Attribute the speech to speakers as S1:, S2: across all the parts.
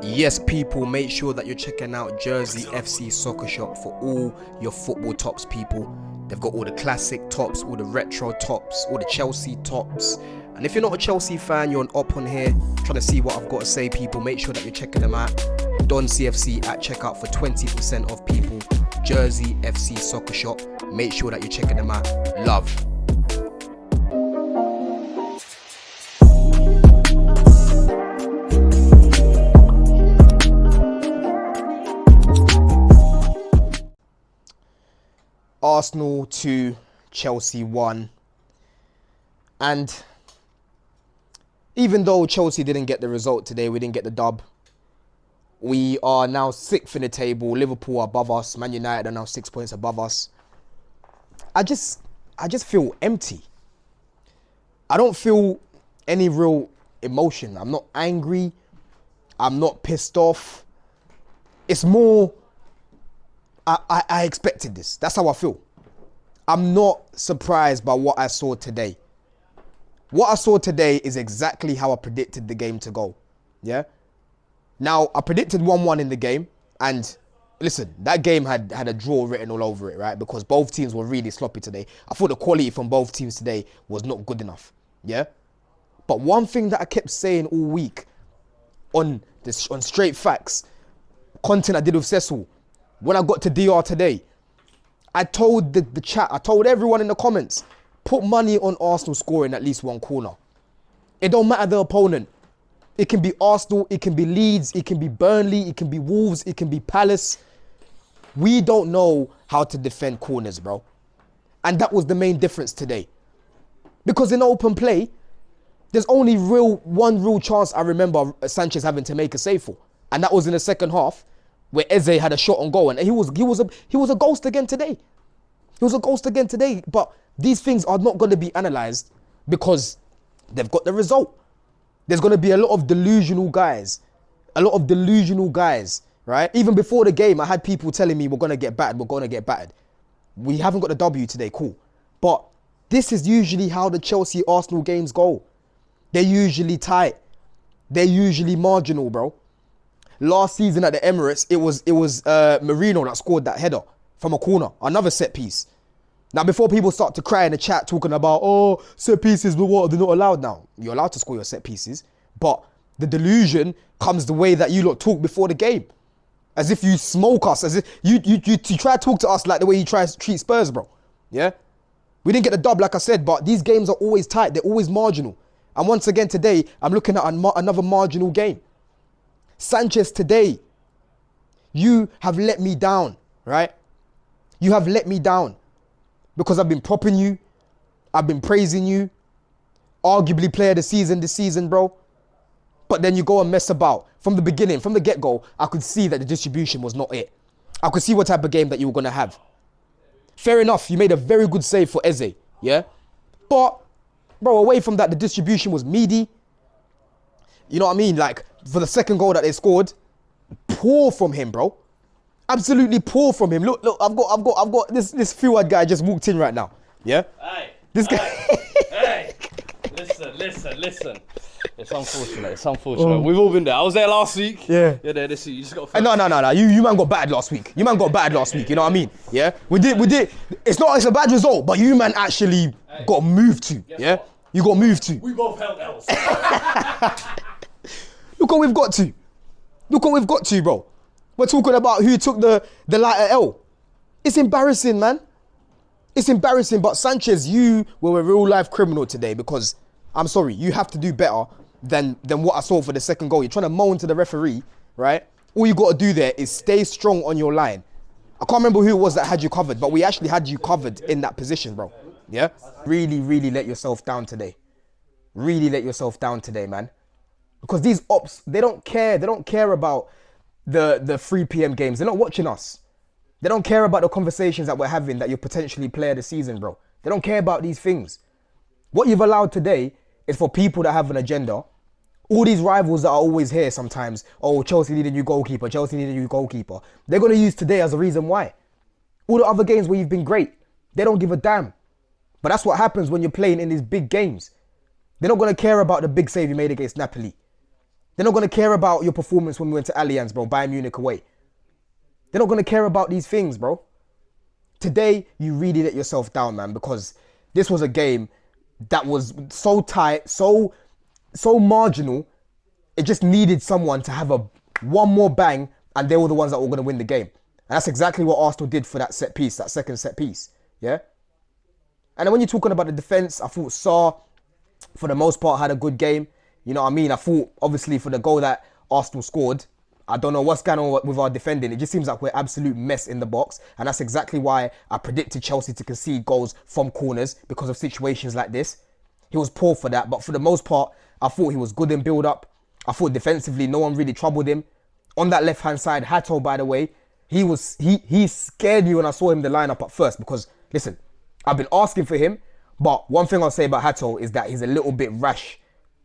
S1: Yes, people, make sure that you're checking out Jersey FC Soccer Shop for all your football tops, people. They've got all the classic tops, all the retro tops, all the Chelsea tops. And if you're not a Chelsea fan, you're an op on here trying to see what I've got to say, people. Make sure that you're checking them out. Don CFC at checkout for 20% off, people. Jersey FC Soccer Shop. Make sure that you're checking them out. Love. Arsenal 2, Chelsea 1. And even though Chelsea didn't get the result today, we didn't get the dub. We are now 6th in the table. Liverpool are above us. Man United are now 6 points above us. I just feel empty. I don't feel any real emotion. I'm not angry. I'm not pissed off. It's more, I expected this. That's how I feel. I'm not surprised by what I saw today. What I saw today is exactly how I predicted the game to go. Yeah? Now, I predicted 1-1 in the game. And listen, that game had a draw written all over it, right? Because both teams were really sloppy today. I thought the quality from both teams today was not good enough. Yeah? But one thing that I kept saying all week on Straight Facts, content I did with Cecil, when I got to DR today, I told the chat, I told everyone in the comments, put money on Arsenal scoring at least one corner. It don't matter the opponent. It can be Arsenal, it can be Leeds, it can be Burnley, it can be Wolves, it can be Palace. We don't know how to defend corners, bro. And that was the main difference today. Because in open play, there's only one real chance I remember Sanchez having to make a save for. And that was in the second half, where Eze had a shot on goal, and he was a ghost again today. He was a ghost again today. But these things are not going to be analysed because they've got the result. There's going to be a lot of delusional guys. Right? Even before the game, I had people telling me we're going to get battered. We haven't got the W today, cool. But this is usually how the Chelsea-Arsenal games go. They're usually tight. They're usually marginal, bro. Last season at the Emirates, it was Marino that scored that header from a corner, another set piece. Now, before people start to cry in the chat talking about, oh, set pieces, but what, they're not allowed now. You're allowed to score your set pieces, but the delusion comes the way that you lot talk before the game. As if you smoke us, as if you try to talk to us like the way you try to treat Spurs, bro. Yeah? We didn't get the dub, like I said, but these games are always tight. They're always marginal. And once again today, I'm looking at another marginal game. Sanchez, today, you have let me down, right? You have let me down because I've been propping you. I've been praising you. Arguably player of the season this season, bro. But then you go and mess about. From the beginning, from the get-go, I could see that the distribution was not it. I could see what type of game that you were going to have. Fair enough, you made a very good save for Eze, yeah? But, bro, away from that, the distribution was meaty. You know what I mean? Like, for the second goal that they scored, poor from him, bro. Absolutely poor from him. Look, I've got this Fuad guy just walked in right now. Yeah?
S2: Hey.
S1: This guy.
S2: Hey. Listen. It's unfortunate. We've all been there. I was there last week.
S1: Yeah.
S2: You're there this week. You just got to
S1: No. You man got battered last week. You know what I mean? Yeah? We did. It's a bad result, but you man actually got moved to. Yeah?
S2: What?
S1: You got moved to.
S2: We both held L's.
S1: Look what we've got to, bro. We're talking about who took the lighter L. It's embarrassing, man. It's embarrassing, but Sanchez, you were a real life criminal today because, I'm sorry, you have to do better than what I saw for the second goal. You're trying to moan to the referee, right? All you got to do there is stay strong on your line. I can't remember who it was that had you covered, but we actually had you covered in that position, bro. Yeah? Really let yourself down today. Really let yourself down today, man. Because these ops, they don't care. They don't care about the 3 p.m. games. They're not watching us. They don't care about the conversations that we're having that you're potentially player of the season, bro. They don't care about these things. What you've allowed today is for people that have an agenda. All these rivals that are always here sometimes. Oh, Chelsea need a new goalkeeper. They're going to use today as a reason why. All the other games where you've been great, they don't give a damn. But that's what happens when you're playing in these big games. They're not going to care about the big save you made against Napoli. They're not going to care about your performance when we went to Allianz, bro, Bayern Munich away. They're not going to care about these things, bro. Today, you really let yourself down, man, because this was a game that was so tight, so marginal. It just needed someone to have one more bang, and they were the ones that were going to win the game. And that's exactly what Arsenal did for that set piece, that second set piece. Yeah? And then when you're talking about the defence, I thought Sarr, for the most part, had a good game. You know what I mean? I thought, obviously, for the goal that Arsenal scored, I don't know what's going on with our defending. It just seems like we're absolute mess in the box. And that's exactly why I predicted Chelsea to concede goals from corners because of situations like this. He was poor for that. But for the most part, I thought he was good in build-up. I thought defensively, no one really troubled him. On that left-hand side, Hato, by the way, he scared me when I saw him in the lineup at first because, listen, I've been asking for him. But one thing I'll say about Hato is that he's a little bit rash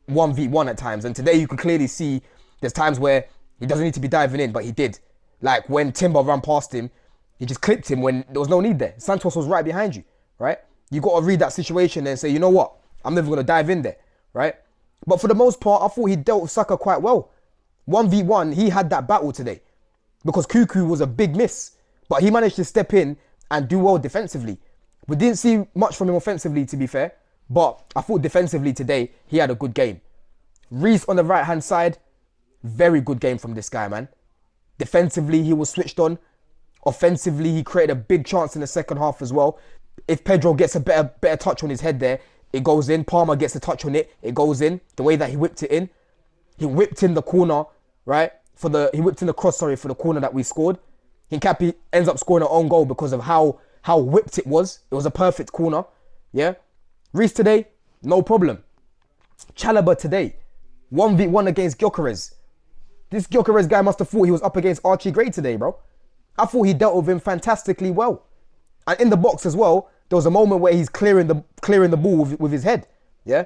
S1: 1v1 at times. And today you could clearly see there's times where he doesn't need to be diving in, but he did. Like when Timber ran past him, he just clipped him when there was no need there. Santos was right behind you, right? You got to read that situation and say, you know what? I'm never going to dive in there, right? But for the most part, I thought he dealt with Saka quite well. 1v1, he had that battle today because Cuckoo was a big miss, but he managed to step in and do well defensively. We didn't see much from him offensively, to be fair, but I thought defensively today, he had a good game. Reece on the right-hand side, very good game from this guy, man. Defensively, he was switched on. Offensively, he created a big chance in the second half as well. If Pedro gets a better touch on his head there, it goes in. Palmer gets a touch on it, it goes in. The way that he whipped it in. He whipped in the corner, right? He whipped in the cross, for the corner that we scored. Hincapi ends up scoring an own goal because of how whipped it was. It was a perfect corner, yeah? Reece today, no problem. Chalobah today, 1v1 against Gyökeres. This Gyökeres guy must have thought he was up against Archie Gray today, bro. I thought he dealt with him fantastically well. And in the box as well, there was a moment where he's clearing the ball with his head, yeah?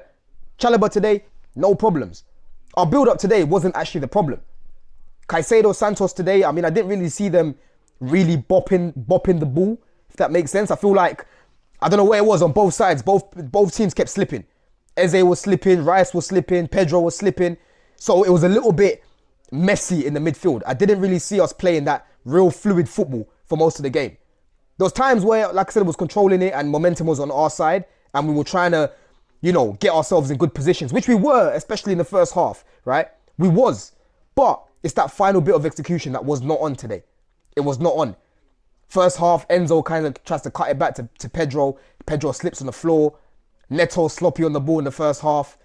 S1: Chalobah today, no problems. Our build-up today wasn't actually the problem. Caicedo, Santos today, I mean, I didn't really see them really bopping the ball, if that makes sense. I feel like, I don't know where it was on both sides. Both teams kept slipping. Eze was slipping, Rice was slipping, Pedro was slipping. So it was a little bit messy in the midfield. I didn't really see us playing that real fluid football for most of the game. There was times where, like I said, it was controlling it and momentum was on our side and we were trying to, get ourselves in good positions, which we were, especially in the first half, right? We was. But it's that final bit of execution that was not on today. It was not on. First half, Enzo kind of tries to cut it back to Pedro. Pedro slips on the floor. Neto sloppy on the ball in the first half.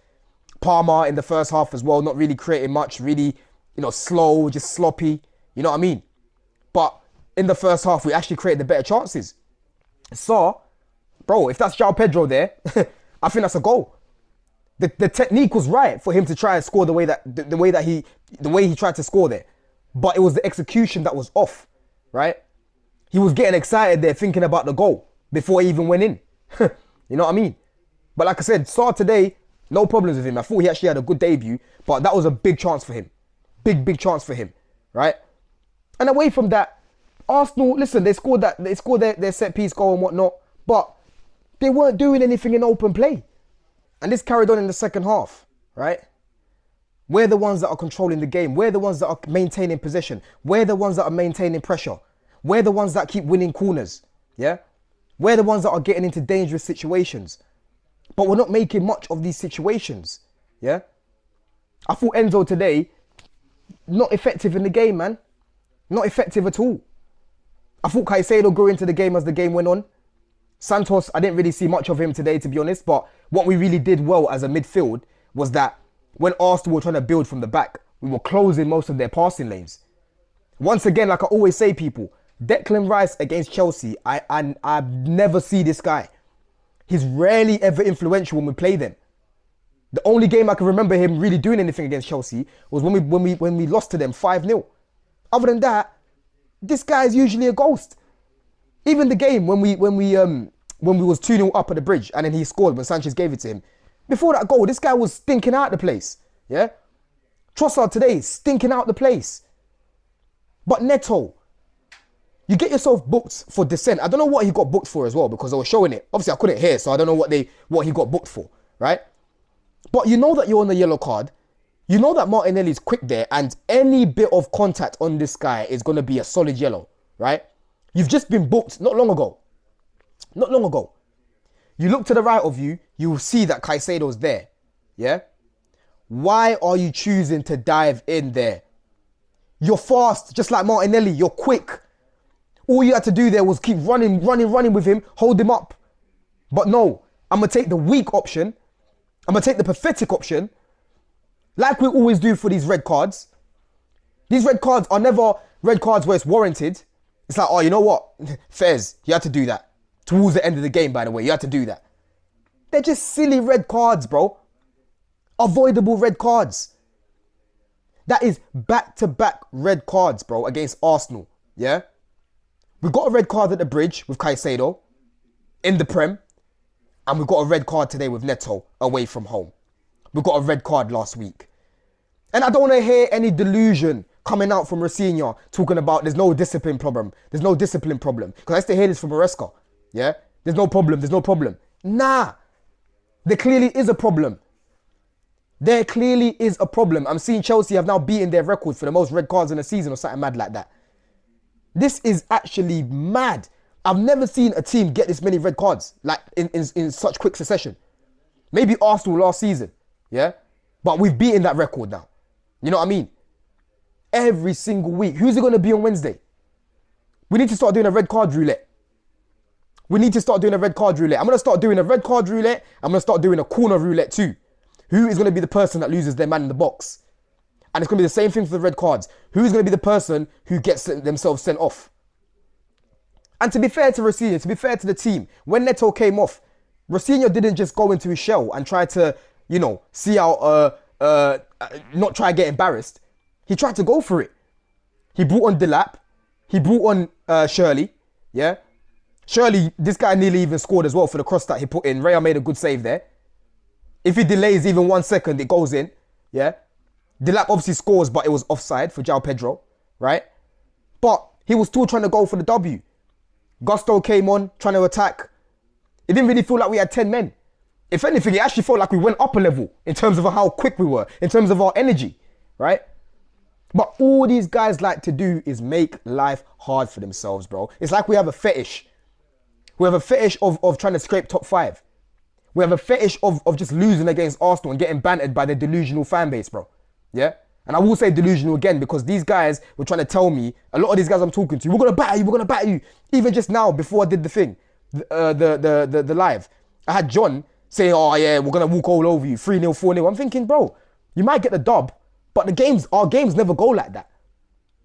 S1: Palmer in the first half as well, not really creating much, really, slow, just sloppy. You know what I mean? But in the first half, we actually created the better chances. So, bro, if that's João Pedro there, I think that's a goal. The technique was right for him to try and score the way he tried to score there. But it was the execution that was off, right? He was getting excited there thinking about the goal before he even went in. You know what I mean? But like I said, Sarr today, no problems with him. I thought he actually had a good debut, but that was a big chance for him. Big chance for him, right? And away from that, Arsenal, listen, they scored their set piece goal and whatnot, but they weren't doing anything in open play. And this carried on in the second half, right? We're the ones that are controlling the game. We're the ones that are maintaining possession. We're the ones that are maintaining pressure. We're the ones that keep winning corners, yeah? We're the ones that are getting into dangerous situations. But we're not making much of these situations, yeah? I thought Enzo today, not effective in the game, man. Not effective at all. I thought Caicedo grew into the game as the game went on. Santos, I didn't really see much of him today, to be honest. But what we really did well as a midfield was that when Arsenal were trying to build from the back, we were closing most of their passing lanes. Once again, like I always say, people, Declan Rice against Chelsea, I never see this guy. He's rarely ever influential when we play them. The only game I can remember him really doing anything against Chelsea was when we lost to them 5-0. Other than that, this guy is usually a ghost. Even the game when we was 2-0 up at the bridge and then he scored when Sanchez gave it to him. Before that goal, this guy was stinking out the place. Yeah? Trossard today, stinking out the place. But Neto, you get yourself booked for dissent. I don't know what he got booked for as well because they were showing it. Obviously, I couldn't hear, so I don't know what he got booked for, right? But you know that you're on the yellow card You know that Martinelli's quick there, and any bit of contact on this guy is going to be a solid yellow, right? You've just been booked not long ago. Not long ago. You look to the right of you, you will see that Caicedo's there, yeah? Why are you choosing to dive in there? You're fast, just like Martinelli. You're quick. All you had to do there was keep running with him, hold him up. But no, I'm going to take the weak option. I'm going to take the pathetic option. Like we always do for these red cards. These red cards are never red cards where it's warranted. It's like, oh, you know what? Fez, you had to do that. Towards the end of the game, by the way, you had to do that. They're just silly red cards, bro. Avoidable red cards. That is back-to-back red cards, bro, against Arsenal, yeah? We got a red card at the bridge with Caicedo in the Prem, and we got a red card today with Neto away from home. We got a red card last week. And I don't want to hear any delusion coming out from Rafinha talking about there's no discipline problem. There's no discipline problem. Because I used to hear this from Maresca, yeah? There's no problem. Nah, there clearly is a problem. There clearly is a problem. I'm seeing Chelsea have now beaten their record for the most red cards in a season or something mad like that. This is actually mad. I've never seen a team get this many red cards like in such quick succession. Maybe Arsenal last season, yeah? But we've beaten that record now. You know what I mean? Every single week. Who's it going to be on Wednesday? We need to start doing a red card roulette. I'm going to start doing a red card roulette. I'm going to start doing a corner roulette too. Who is going to be the person that loses their man in the box? And it's going to be the same thing for the red cards. Who is going to be the person who gets themselves sent off? And to be fair to Rafinha, to be fair to the team, when Neto came off, Rafinha didn't just go into his shell and try to, you know, see out, not try to get embarrassed. He tried to go for it. He brought on Buildup. He brought on Shirley, yeah? Shirley, this guy nearly even scored as well for the cross that he put in. Raya made a good save there. If he delays even 1 second, it goes in, yeah? Buildup obviously scores, but it was offside for João Pedro, right? But he was still trying to go for the W. Gusto came on, trying to attack. It didn't really feel like we had 10 men. If anything, it actually felt like we went up a level in terms of how quick we were, in terms of our energy, right? But all these guys like to do is make life hard for themselves, bro. It's like we have a fetish. We have a fetish of trying to scrape top 5. We have a fetish of just losing against Arsenal and getting bantered by their delusional fan base, bro. Yeah? And I will say delusional again because these guys were trying to tell me, a lot of these guys I'm talking to, we're going to batter you. Even just now, before I did the thing, the live, I had John saying, oh yeah, we're going to walk all over you, 3-0, 4-0. I'm thinking, bro, you might get the dub, but our games never go like that.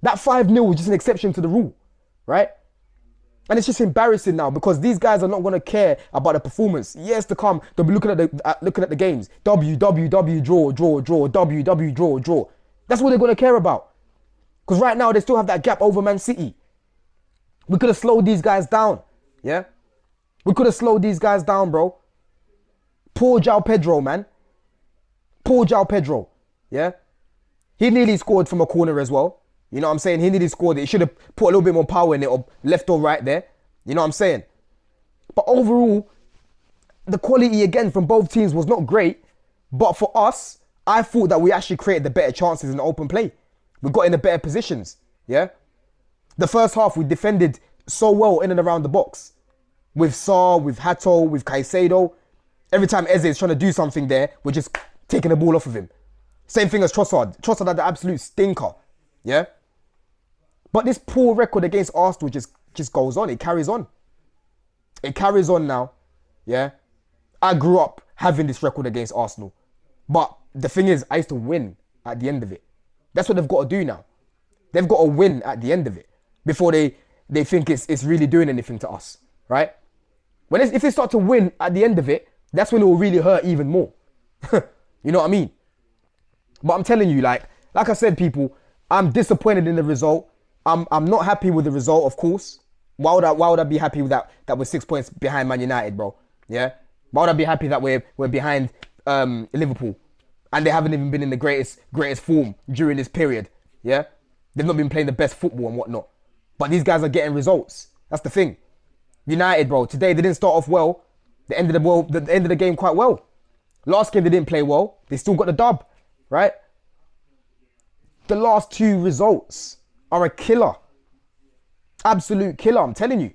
S1: That 5-0 was just an exception to the rule, right? And it's just embarrassing now because these guys are not going to care about the performance. Years to come, they'll be looking at the games. W, draw, W, draw. That's what they're going to care about. Because right now, they still have that gap over Man City. We could have slowed these guys down, yeah? We could have slowed these guys down, bro. Poor João Pedro, man. Poor João Pedro, yeah? He nearly scored from a corner as well. You know what I'm saying? He nearly scored it. He should have put a little bit more power in it or left or right there. You know what I'm saying? But overall, the quality again from both teams was not great. But for us, I thought that we actually created the better chances in the open play. We got in the better positions. Yeah? The first half, we defended so well in and around the box. With Sarr, with Hato, with Caicedo. Every time Eze is trying to do something there, we're just taking the ball off of him. Same thing as Trossard. Trossard had the absolute stinker. Yeah? But this poor record against Arsenal just goes on. It carries on. It carries on now. Yeah? I grew up having this record against Arsenal. But the thing is, I used to win at the end of it. That's what they've got to do now. They've got to win at the end of it before they think it's really doing anything to us. Right? If they start to win at the end of it, that's when it will really hurt even more. You know what I mean? But I'm telling you, like I said, people, I'm disappointed in the result. I'm not happy with the result, of course. Why would I be happy with that we're 6 points behind Man United, bro? Yeah? Why would I be happy that we're behind Liverpool and they haven't even been in the greatest form during this period? Yeah? They've not been playing the best football and whatnot. But these guys are getting results. That's the thing. United, bro, today they didn't start off well. They ended the game quite well. Last game they didn't play well. They still got the dub, right? the last 2 results are a killer. Absolute killer, I'm telling you.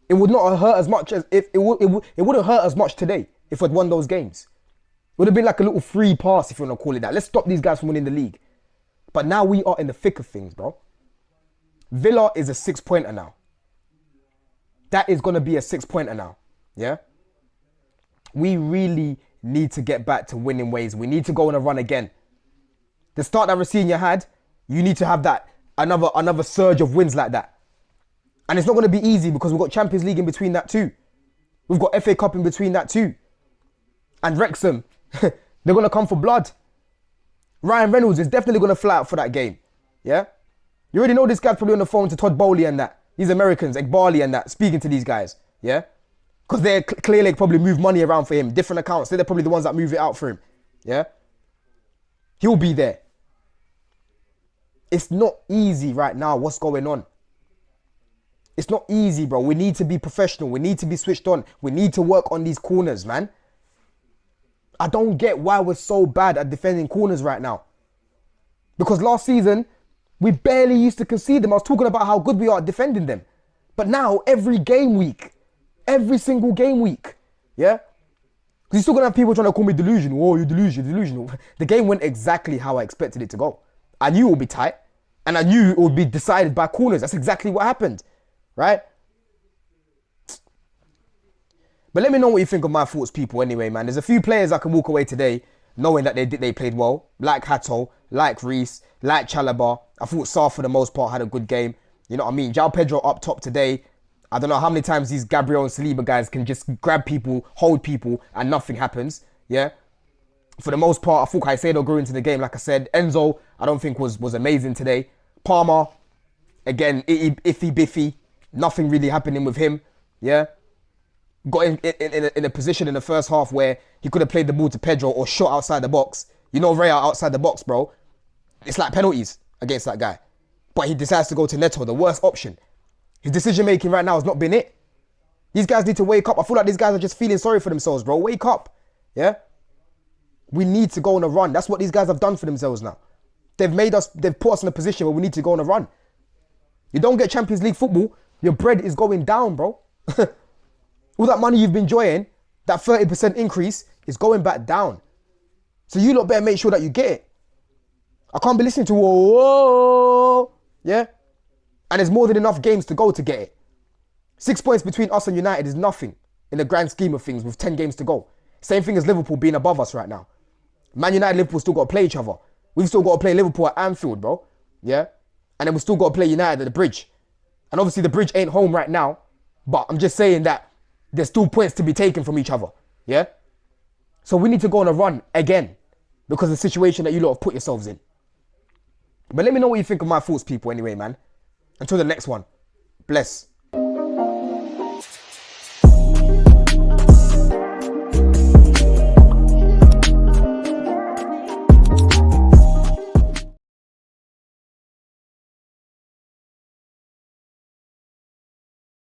S1: It would not have hurt as much as if it wouldn't hurt as much today if we'd won those games. It would have been like a little free pass, if you want to call it that. Let's stop these guys from winning the league. But now we are in the thick of things, bro. Villa is a 6-pointer now. That is going to be a 6-pointer now. Yeah? We really need to get back to winning ways. We need to go on a run again. The start that Rafinha had, you need to have that another surge of wins like that. And it's not going to be easy because we've got Champions League in between that too. We've got FA Cup in between that too. And Wrexham, they're going to come for blood. Ryan Reynolds is definitely going to fly out for that game. Yeah? You already know this guy's probably on the phone to Todd Bowley and that. These Americans, Ekbali and that, speaking to these guys. Yeah? Because they're clearly probably move money around for him. Different accounts. They're probably the ones that move it out for him. Yeah? He'll be there. It's not easy right now what's going on. It's not easy, bro. We need to be professional. We need to be switched on. We need to work on these corners, man. I don't get why we're so bad at defending corners right now. Because last season, we barely used to concede them. I was talking about how good we are at defending them. But now, every game week, every single game week, yeah? Because you're still going to have people trying to call me delusional. Oh, you're delusional. The game went exactly how I expected it to go. I knew it would be tight. And I knew it would be decided by corners. That's exactly what happened. Right? But let me know what you think of my thoughts, people, anyway, man. There's a few players I can walk away today knowing that they played well. Like Hato, like Reece, like Chalobah. I thought Sarr, for the most part, had a good game. You know what I mean? João Pedro up top today. I don't know how many times these Gabriel and Saliba guys can just grab people, hold people, and nothing happens. Yeah? For the most part, I thought Caicedo grew into the game, like I said. Enzo, I don't think was amazing today. Palmer, again, iffy biffy. Nothing really happening with him. Yeah? Got in a position in the first half where he could have played the ball to Pedro or shot outside the box. You know, Ray outside the box, bro. It's like penalties against that guy. But he decides to go to Neto, the worst option. His decision making right now has not been it. These guys need to wake up. I feel like these guys are just feeling sorry for themselves, bro. Wake up. Yeah? We need to go on a run. That's what these guys have done for themselves now. They've put us in a position where we need to go on a run. You don't get Champions League football, your bread is going down, bro. All that money you've been enjoying, that 30% increase is going back down. So you lot better make sure that you get it. I can't be listening to whoa, yeah? And there's more than enough games to go to get it. 6 points between us and United is nothing in the grand scheme of things with 10 games to go. Same thing as Liverpool being above us right now. Man United, Liverpool still got to play each other. We've still got to play Liverpool at Anfield, bro. Yeah? And then we've still got to play United at the Bridge. And obviously the Bridge ain't home right now. But I'm just saying that there's still points to be taken from each other. Yeah? So we need to go on a run again. Because of the situation that you lot have put yourselves in. But let me know what you think of my thoughts, people, anyway, man. Until the next one. Bless.